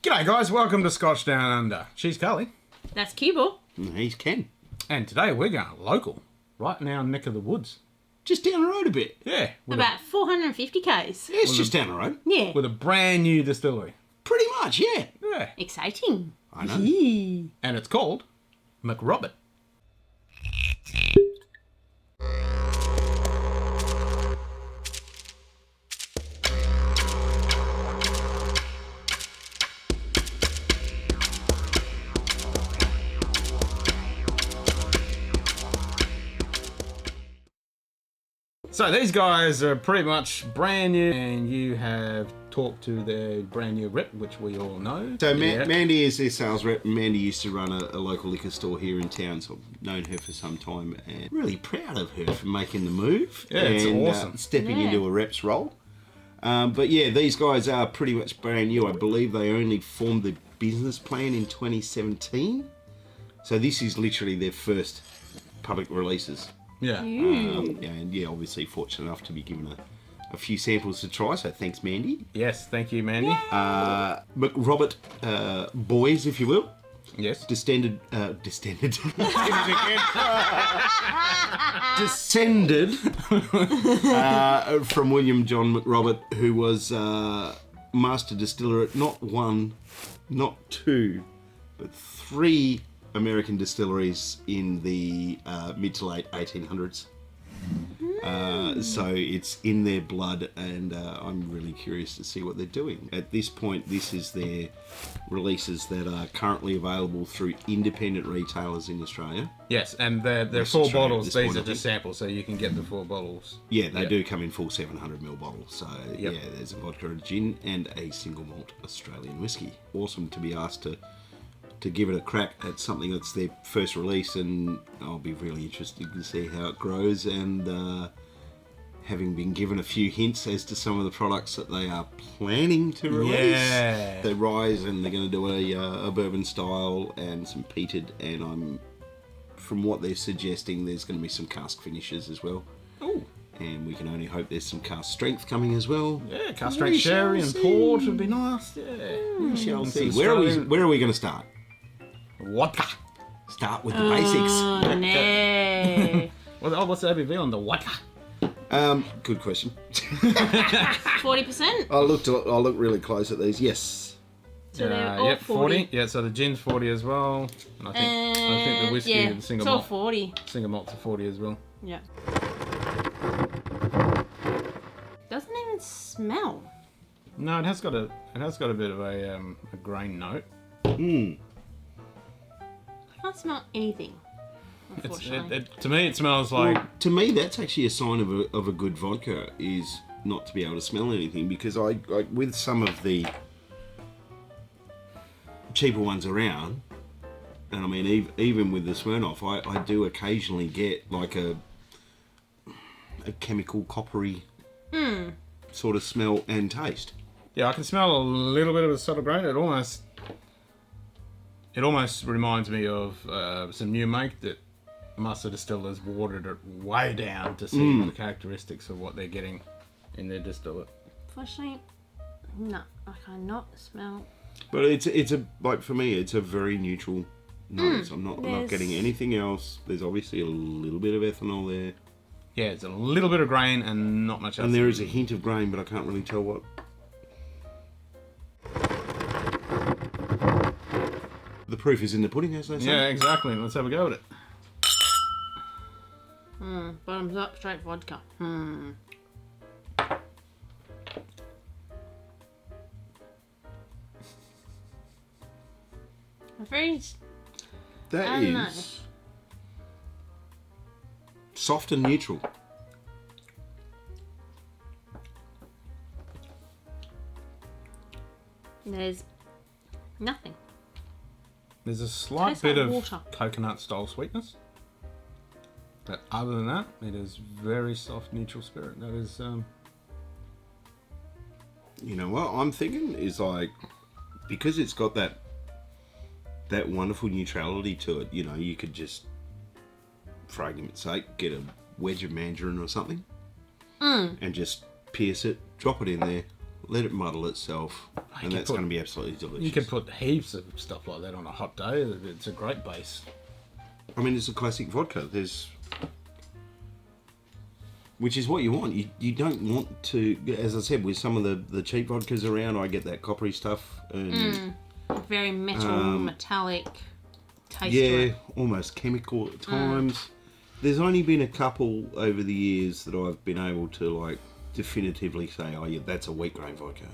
G'day guys, welcome to Scotch Down Under. She's Cully. That's Cubel. And he's Ken. And today we're going local, right in our neck of the woods. Just down the road a bit. Yeah. About 450 k's. Yeah, it's just down the road. Yeah. With a brand new distillery. Pretty much, yeah. Yeah. Exciting. I know. Yee. And it's called McRobert. So these guys are pretty much brand new, and you have talked to their brand new rep, which we all know. So Mandy is their sales rep. Mandy used to run a local liquor store here in town, so I've known her for some time, and really proud of her for making the move. Yeah, it's and, awesome. Stepping Yeah. into a rep's role. But yeah, these guys are pretty much brand new. I believe they only formed the business plan in 2017. So this is literally their first public releases. Yeah. And yeah, obviously fortunate enough to be given a few samples to try, so thanks Mandy. Yes, thank you, Mandy. McRobert boys, if you will. Yes. Descended from William John McRobert, who was master distiller at not one, not two, but three American distilleries in the mid to late 1800s. So it's in their blood, and I'm really curious to see what they're doing. At this point, this is their releases that are currently available through independent retailers in Australia. Yes, and they're West full Australia at bottles. this These point, are I just think. samples, so you can get the full bottles. Yeah, they do come in full 700ml bottles. So Yep. yeah, there's a vodka, a gin, and a single malt Australian whiskey. Awesome to be asked to give it a crack at something that's their first release, and I'll be really interested to see how it grows. And having been given a few hints as to some of the products that they are planning to release, Yeah. they rise, and they're going to do a bourbon style and some peated, and from what they're suggesting, there's going to be some cask finishes as well. Ooh. And we can only hope there's some cask strength coming as well. Yeah, castrate sherry and port would be nice. Yeah. We shall And see. some Where Australian- are we going to start? Vodka. Start with the basics. Oh, no. What's the ABV on the vodka? Good question. 40%? I looked really close at these. Yes. So they're all Yep, 40. Yeah, so the gin's 40 as well. And I think the whiskey yeah, and the single it's all malt. 40. Single malt's are 40 as well. Yeah. Doesn't even smell. No, it has got a bit of a grain note. I can't smell anything. It's, Unfortunately. to me, it smells like Well, to me, that's actually a sign of a good vodka, is not to be able to smell anything, because I with some of the cheaper ones around, and I mean even with the Smirnoff, I do occasionally get like a chemical coppery sort of smell and taste. I can smell a little bit of a subtle grain. It almost reminds me of some new make that master distillers watered it way down to see the characteristics of what they're getting in their distillate. Unfortunately, no. I cannot smell. But it's a like, for me, it's a very neutral nose. I'm not there's- getting anything else. There's obviously a little bit of ethanol there, Yeah, it's a little bit of grain and not much else. and there is a hint of grain, but I can't really tell what. The proof is in the pudding, as they say. Yeah, exactly. Let's have a go at it. Bottoms up, straight vodka. Very. That I don't know. is soft and neutral. There's nothing. There's a slight Tastes bit like of water. coconut style sweetness. But other than that, it is very soft, neutral spirit. That is, You know what I'm thinking is, like, because it's got that wonderful neutrality to it. You know, you could just, for argument's sake, get a wedge of mandarin or something, and just pierce it, drop it in there, let it muddle itself, and that's going to be absolutely delicious. You can put heaps of stuff like that on a hot day. It's a great base. I mean, it's a classic vodka. Which is what you want. You don't want to, as I said, with some of the cheap vodkas around, I get that coppery stuff. And, Very metallic taste to yeah, it. almost chemical at times. There's only been a couple over the years that I've been able to, like, definitively say, oh, yeah, that's a wheat grain vodka.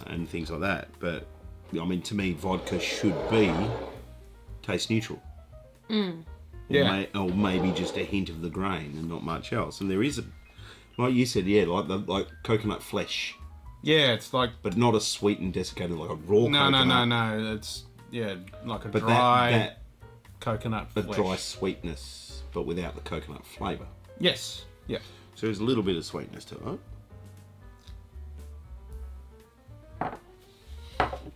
And things like that. But, I mean, to me, vodka should be taste neutral. Yeah. Or maybe just a hint of the grain and not much else. And there is, like you said, yeah, like coconut flesh. Yeah, it's like... But not a sweetened, desiccated, like a raw coconut. No. It's, like a But dry that coconut a flesh. dry sweetness, but without the coconut flavour. Yes. Yeah. So there's a little bit of sweetness to it.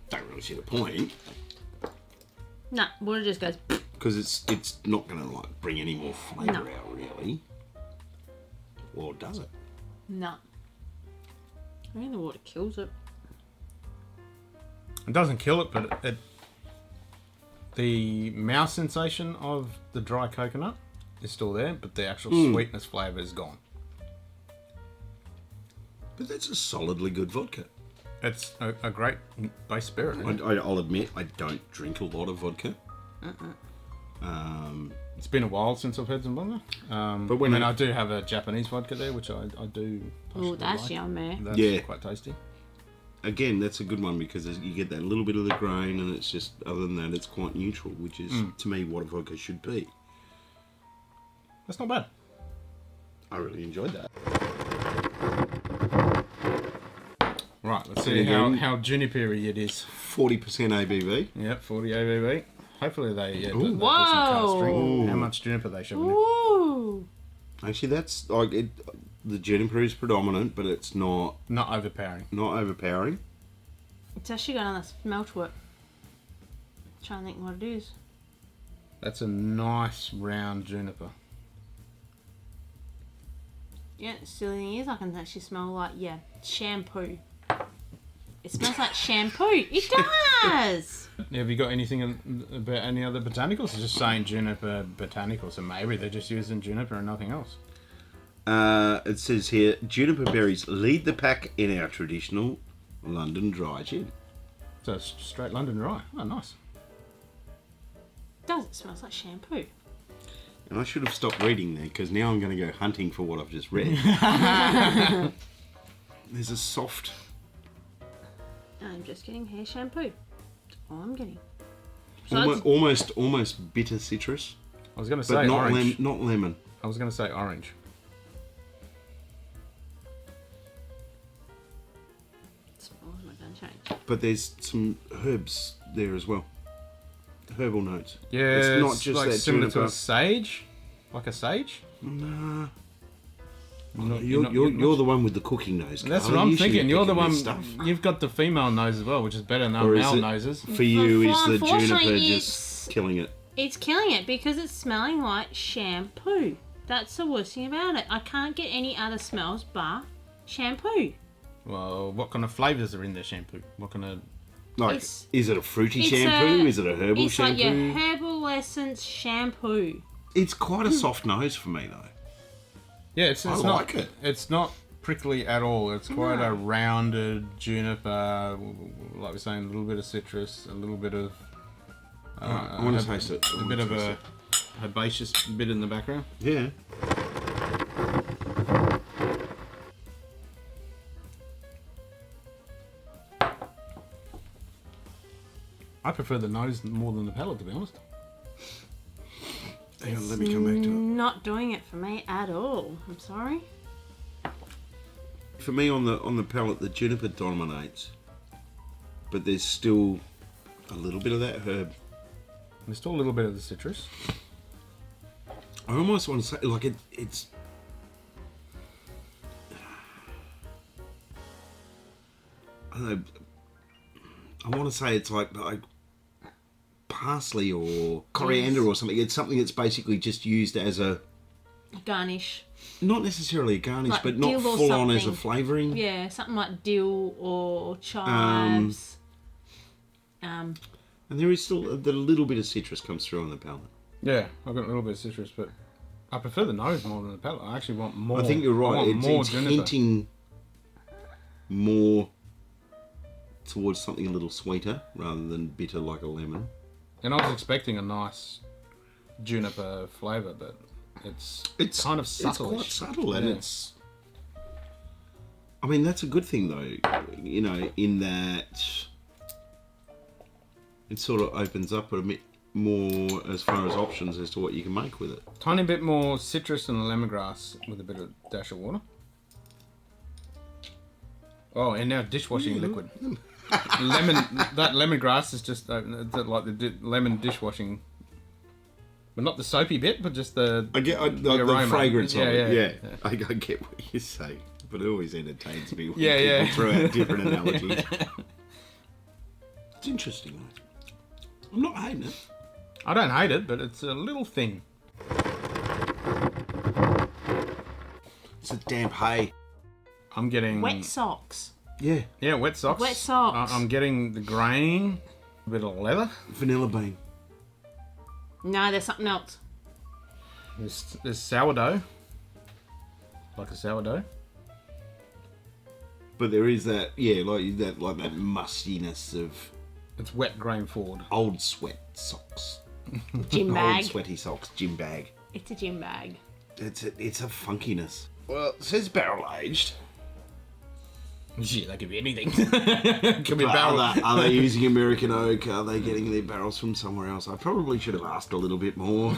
Don't really see the point. No, water just goes... Because it's not going to, like, bring any more flavour No. out, really. Or does it? No. I think the water kills it. It doesn't kill it, but the mouth sensation of the dry coconut is still there, but the actual sweetness flavour is gone. But that's a solidly good vodka. It's a great base spirit. Isn't it? I'll admit, I don't drink a lot of vodka. It's been a while since I've had some vodka. But when I do have a Japanese vodka there, which I do. Oh, that's like. yummy. That's Yeah. quite tasty. Again, that's a good one because you get that little bit of the grain, and it's just, other than that, it's quite neutral, which is, to me, what a vodka should be. That's not bad. I really enjoyed that. Right, let's There see you go. how junipery it is. 40% ABV. Yep, 40 ABV. Hopefully they do some Whoa. cast string. Ooh. How much juniper they shoving in? Ooh. Actually, that's like it. The juniper is predominant, but it's not Not overpowering. overpowering. It's actually got another smell to it. Trying to think what it is. That's a nice round juniper. Yeah, the silly thing is I can actually smell like, shampoo. It smells like shampoo. It does! Have you got anything about any other botanicals? It's just saying juniper botanicals, so maybe they're just using juniper and nothing else. It says here, juniper berries lead the pack in our traditional London dry gin. So it's straight London Dry. Oh, nice. It does. It smells like shampoo. And I should have stopped reading there because now I'm going to go hunting for what I've just read. There's a soft. I'm just getting hair shampoo. That's all I'm getting. So Almost bitter citrus, I was going to but say not orange. not lemon. I was going to say orange. it smells like that change. But there's some herbs there as well. Herbal notes. Yeah, it's not just like that similar to juniper. a sage, like a sage. Nah. Not- You're not- the one with the cooking nose. That's Carl. what I'm Usually thinking. You're the picking one. this stuff. You've got the female nose as well, which is better than our Or is male it- noses. For you, is the Unfortunately, juniper it's- just killing it? It's killing it because it's smelling like shampoo. That's the worst thing about it. I can't get any other smells but shampoo. Well, what kind of flavours are in their shampoo? What kind of? Like, It's- is it a fruity it's shampoo? a- Is it a herbal It's shampoo? like your herbal essence shampoo. It's quite a soft nose for me, though. Yeah, it's I not. like it. It's not prickly at all. It's quite a rounded juniper, like we're saying, a little bit of citrus, a little bit of. I want to taste it. A bit of a herbaceous bit in the background. Yeah. I prefer the nose more than the palate, to be honest. Hang on, let me come back to it. Not doing it for me at all. I'm sorry. For me, on the palate, the juniper dominates, but there's still a little bit of that herb. There's still a little bit of the citrus. I almost want to say, like, it's. I don't know. I want to say it's like parsley or coriander or something. It's something that's basically just used as a Garnish. not necessarily a garnish, Like but not dill or full on as a something. flavouring. Yeah, something like dill or chives. And there is still the little bit of citrus comes through on the palate. Yeah, I've got a little bit of citrus, but I prefer the nose more than the palate. I actually want more. I think you're I right. want more It's juniper. hinting more towards something a little sweeter rather than bitter like a lemon. And I was expecting a nice juniper flavour, but it's kind of subtle. It's quite subtle, and it's. I mean, that's a good thing though. You know, in that it sort of opens up a bit more as far as options as to what you can make with it. Tiny bit more citrus than the lemongrass with a bit of dash of water. Oh, and now dishwashing liquid. That lemongrass is just like the lemon dishwashing, but not the soapy bit, but just the The aroma. fragrance of it. Yeah. I get what you say, but it always entertains me when Yeah, people throw out different analogies. It's interesting, though. I'm not hating it. I don't hate it, but it's a little thin. It's a damp hay. I'm getting Wet socks. Yeah, Yeah, wet socks. Wet socks. I'm getting the grain, a bit of leather. vanilla bean. No, there's something else. There's sourdough, like a sourdough. But there is that, like that mustiness of It's wet grain forward. old sweat socks. Gym Old bag. sweaty socks, gym bag. It's a gym bag. It's a funkiness. Well, it says barrel aged. Shit, that could be anything. Could be a barrel. Are they using American oak? Are they getting their barrels from somewhere else? I probably should have asked a little bit more.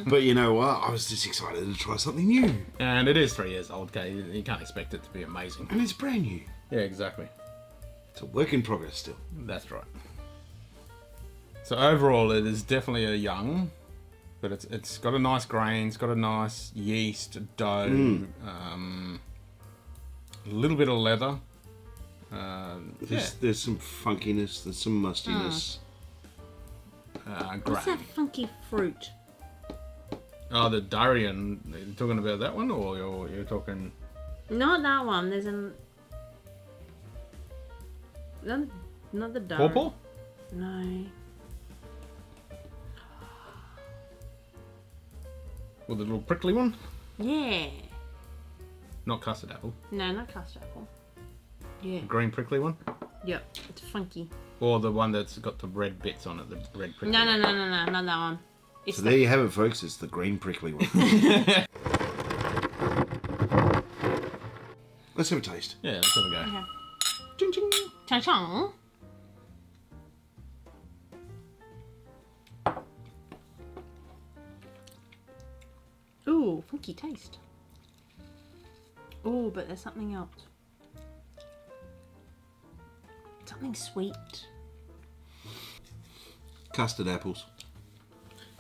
But you know what? I was just excited to try something new. And it is 3 years old, okay? You can't expect it to be amazing. And it's brand new. Yeah, exactly. It's a work in progress still. That's right. So overall, it is definitely a young, but it's got a nice grain. It's got a nice yeast dough. A little bit of leather. There's some funkiness. There's some mustiness. What's Grain. that funky fruit? Oh, the durian. Are you talking about that one, or you're talking? Not that one. There's an. Not the durian. Pawpaw? No. Or the little prickly one? Yeah. Not custard apple. No, not custard apple. Yeah. Green prickly one? Yep. It's funky. Or the one that's got the red bits on it, the red prickly No, one. not that one. It's So the there you have it, folks. It's the green prickly one. Let's have a taste. Yeah, let's have a go. Okay. Ching, ching. Chong chong. Ooh, funky taste. Ooh, but there's something else. Something sweet. Custard apples.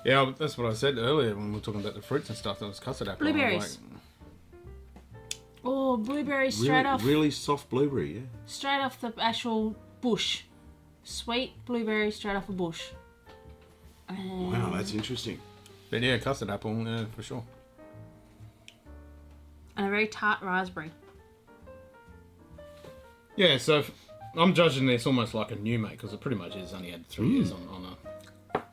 Yeah, that's what I said earlier when we were talking about the fruits and stuff. That was custard apple. and I was Blueberries. Oh, blueberries straight Really, off. really soft blueberry, yeah. Straight off the actual bush. Sweet blueberry straight off a bush. Wow, that's interesting. But yeah, custard apple, yeah, for sure. And a very tart raspberry. Yeah, so I'm judging this almost like a new make because it pretty much is only had 3 years on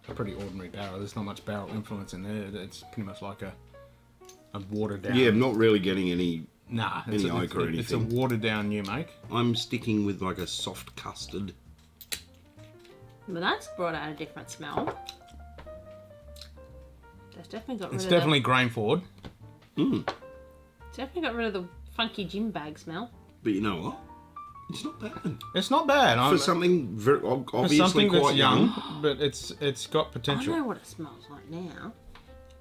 a pretty ordinary barrel. There's not much barrel influence in there. It's pretty much like a watered down. Yeah, I'm not really getting any. Nah, Any oak or it's a anything. watered down new make. I'm sticking with like a soft custard. But that's brought out a different smell. That's definitely got rid It's of definitely grain forward. It's definitely got rid of the funky gym bag smell. But you know what? It's not bad. It's not bad. For something very, for obviously something quite that's young, but it's got I potential. know what it smells like now.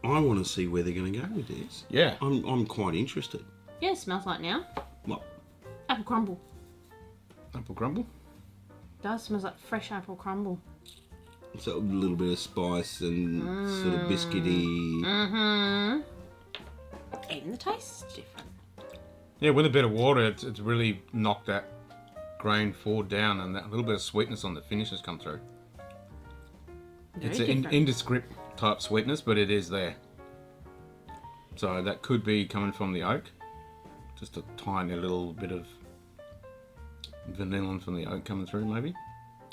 I want to see where they're going to go with this. Yeah. I'm quite interested. Yeah, it smells like now. Well, Apple crumble. Apple crumble. It does. Smells like fresh apple crumble. so a little bit of spice and sort of biscuity. Mm-hmm. Even the taste is different. Yeah, with a bit of water, it's really knocked that grain forward down, and that little bit of sweetness on the finish has come through. Very It's an different. indescript type sweetness, but it is there. So that could be coming from the oak. Just a tiny little bit of vanillin from the oak coming through, maybe.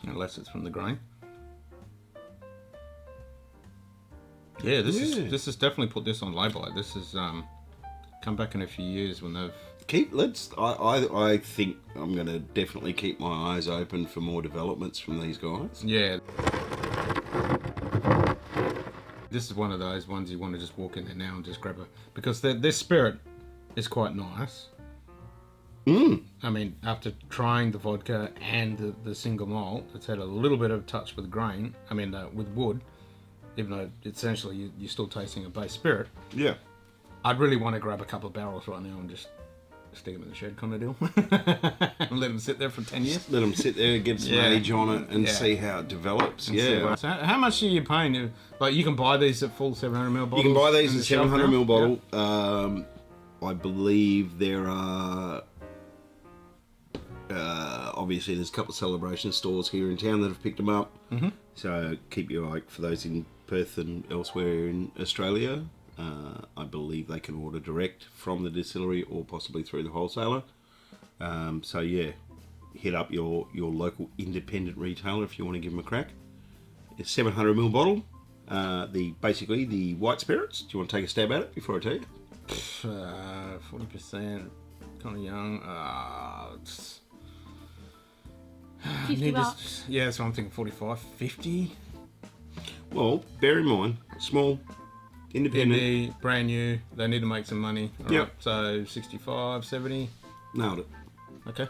Unless it's from the grain. Yeah, this is definitely put this on label. This is come back in a few years when they've... I think I'm going to definitely keep my eyes open for more developments from these guys. Yeah. This is one of those ones you want to just walk in there now and just grab because their spirit is quite nice. I mean, after trying the vodka and the single malt, it's had a little bit of touch with grain. I mean, with wood, even though essentially you're still tasting a base spirit. Yeah. I'd really want to grab a couple of barrels right now and just stick them in the shed kind of deal. And let them sit there for 10 years. Let them sit there, get some age on it, and see how it develops. So how much are you paying? Like, you can buy these at full 700ml bottles? You can buy these at 700ml bottle. I believe there are... obviously, there's a couple of celebration stores here in town that have picked them up. Mm-hmm. So keep your eye for those in Perth and elsewhere in Australia. I believe they can order direct from the distillery or possibly through the wholesaler. So yeah, hit up your local independent retailer if you want to give them a crack. It's 700ml bottle. Basically the white spirits. Do you want to take a stab at it before I tell you? 40%, kind of young. It's... $50. Yeah, so I'm thinking 45, 50. Well, bear in mind, small, independent. Indie, brand new. They need to make some money. Right, so 65, 70. Nailed it. Okay.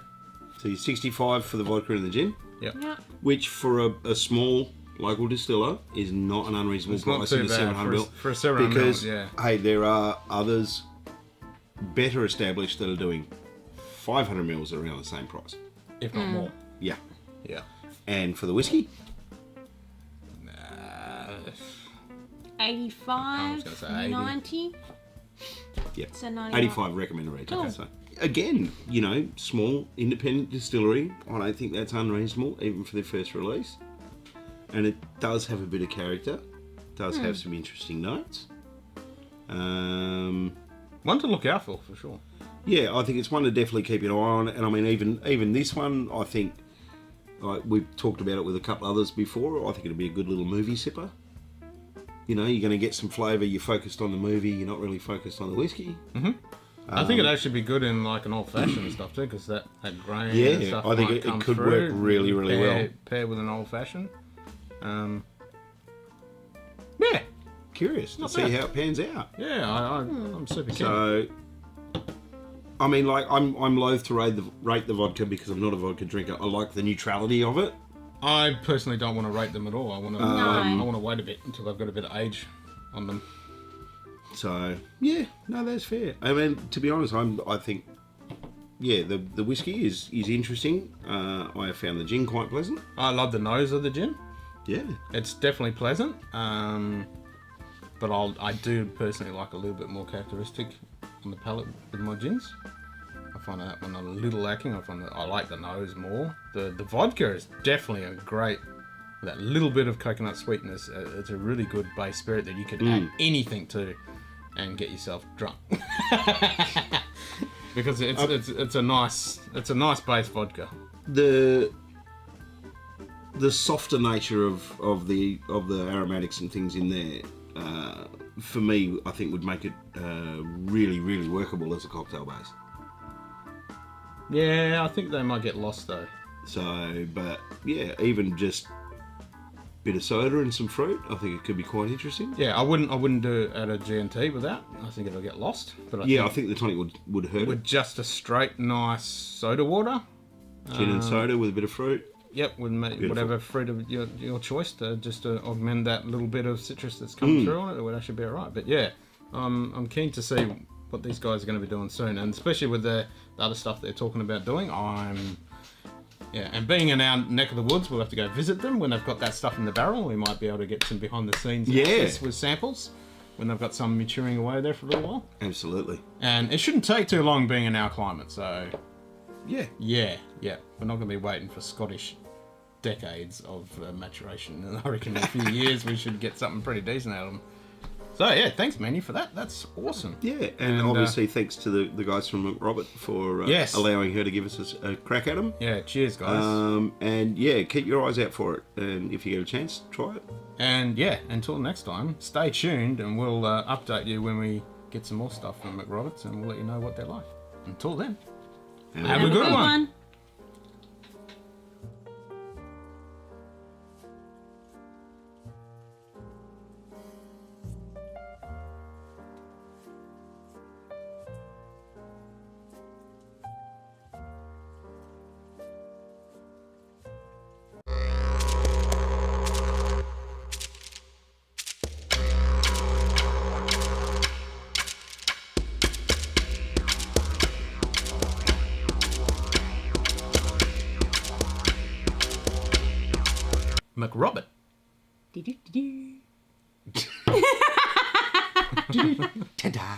So you're 65 for the vodka and the gin. Yep. Which for a small local distiller is not an unreasonable price in the 700ml. For a 700ml, because, yeah. Hey, there are others better established that are doing 500mls around the same price. If not more. Yeah. Yeah. And for the whiskey? 85, I was gonna say 80. 90. Yeah. So 90. 85 recommended retail. Cool. So again, small independent distillery. I don't think that's unreasonable, even for their first release. And it does have a bit of character. Does have some interesting notes. One to look out for sure. Yeah, I think it's one to definitely keep an eye on. And I mean, even this one, I think, like we've talked about it with a couple others before, I think it'll be a good little movie sipper. You're going to get some flavour, you're focused on the movie, you're not really focused on the whiskey. Mm-hmm. I think it'd actually be good in like an old-fashioned and stuff too, because that grain and stuff I think might it come could through, work really, really well. Pair with an old-fashioned. Yeah. Curious to Not see bad. how it pans out. Yeah, I'm super keen. So, I mean, like, I'm loath to rate the vodka because I'm not a vodka drinker. I like the neutrality of it. I personally don't want to rate them at all. I want to wait a bit until they've got a bit of age on them. So, yeah, no, that's fair. I mean, to be honest, I think, yeah, the whiskey is interesting. I have found the gin quite pleasant. I love the nose of the gin. Yeah. It's definitely pleasant. But I do personally like a little bit more characteristic on the palate with my gins. I find that one a little lacking. I like the nose more. The vodka is definitely a great, that little bit of coconut sweetness. It's a really good base spirit that you could add anything to and get yourself drunk. Because it's a nice base vodka. The softer nature of the aromatics and things in there, for me, I think would make it really, really workable as a cocktail base. Yeah, I think they might get lost though. So, but yeah, even just a bit of soda and some fruit, I think it could be quite interesting. Yeah, I wouldn't do it at a G&T with that. I think it'll get lost. But I think the tonic would hurt it. With just a straight, nice soda water. Gin and soda with a bit of fruit. Yep, with whatever fruit of your choice to augment that little bit of citrus that's coming through on it. It would actually be alright. But yeah, I'm keen to see what these guys are going to be doing soon, and especially with the other stuff they're talking about doing. And being in our neck of the woods, we'll have to go visit them when they've got that stuff in the barrel. We might be able to get some behind the scenes access with samples when they've got some maturing away there for a little while. Absolutely. And it shouldn't take too long being in our climate, so yeah. We're not going to be waiting for Scottish decades of maturation. And I reckon in a few years we should get something pretty decent out of them. So yeah, thanks Manny for that. That's awesome. Yeah, and obviously thanks to the guys from McRobert for Yes. allowing her to give us a crack at them. Yeah, cheers guys. And yeah, keep your eyes out for it. And if you get a chance, try it. And yeah, until next time, stay tuned and we'll update you when we get some more stuff from McRoberts and we'll let you know what they're like. Until then, have a good one. McRobert. Ta-da!